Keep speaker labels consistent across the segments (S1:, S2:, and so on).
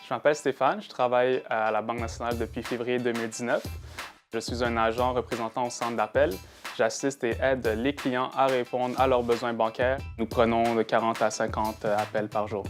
S1: Je m'appelle Stéphane, je travaille à la Banque nationale depuis février 2019. Je suis un agent représentant au centre d'appel. J'assiste et aide les clients à répondre à leurs besoins bancaires. Nous prenons de 40 à 50 appels par jour.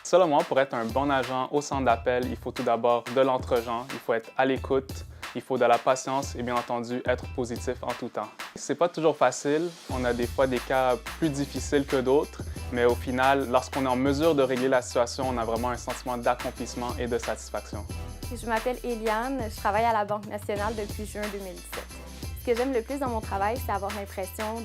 S1: Selon moi, pour être un bon agent au centre d'appel, il faut tout d'abord de l'entre-gens, il faut être à l'écoute, il faut de la patience et bien entendu être positif en tout temps. C'est pas toujours facile, on a des fois des cas plus difficiles que d'autres, mais au final, lorsqu'on est en mesure de régler la situation, on a vraiment un sentiment d'accomplissement et de satisfaction.
S2: Je m'appelle Eliane, je travaille à la Banque nationale depuis juin 2017. Ce que j'aime le plus dans mon travail, c'est avoir l'impression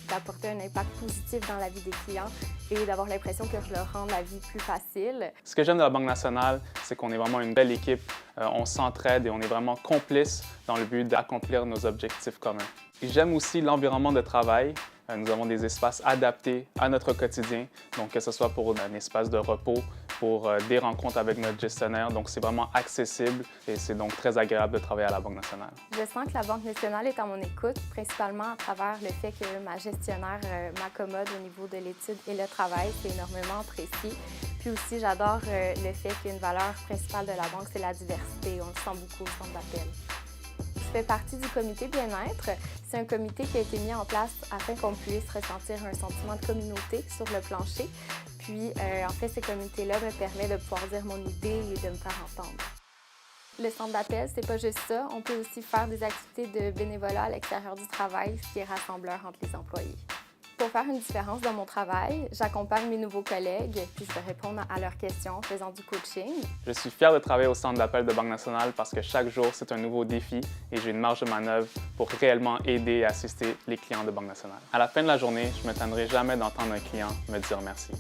S2: d'apporter un impact positif dans la vie des clients et d'avoir l'impression que je leur rends la vie plus facile.
S1: Ce que j'aime de la Banque nationale, c'est qu'on est vraiment une belle équipe, on s'entraide et on est vraiment complices dans le but d'accomplir nos objectifs communs. J'aime aussi l'environnement de travail. Nous avons des espaces adaptés à notre quotidien, donc que ce soit pour un espace de repos, pour des rencontres avec notre gestionnaire. Donc, c'est vraiment accessible et c'est donc très agréable de travailler à la Banque nationale.
S2: Je sens que la Banque nationale est à mon écoute, principalement à travers le fait que ma gestionnaire m'accommode au niveau de l'étude et le travail. C'est énormément apprécié. Puis aussi, j'adore le fait qu'une valeur principale de la banque, c'est la diversité. On le sent beaucoup au centre d'appel. Je fais partie du comité bien-être. C'est un comité qui a été mis en place afin qu'on puisse ressentir un sentiment de communauté sur le plancher. Puis, en fait, ce comité-là me permet de pouvoir dire mon idée et de me faire entendre. Le centre d'appel, c'est pas juste ça. On peut aussi faire des activités de bénévolat à l'extérieur du travail, ce qui est rassembleur entre les employés. Pour faire une différence dans mon travail, j'accompagne mes nouveaux collègues, puis je vais répondre à leurs questions en faisant du coaching.
S1: Je suis fier de travailler au centre d'appel de Banque nationale parce que chaque jour, c'est un nouveau défi et j'ai une marge de manœuvre pour réellement aider et assister les clients de Banque nationale. À la fin de la journée, je ne m'étonnerai jamais d'entendre un client me dire merci.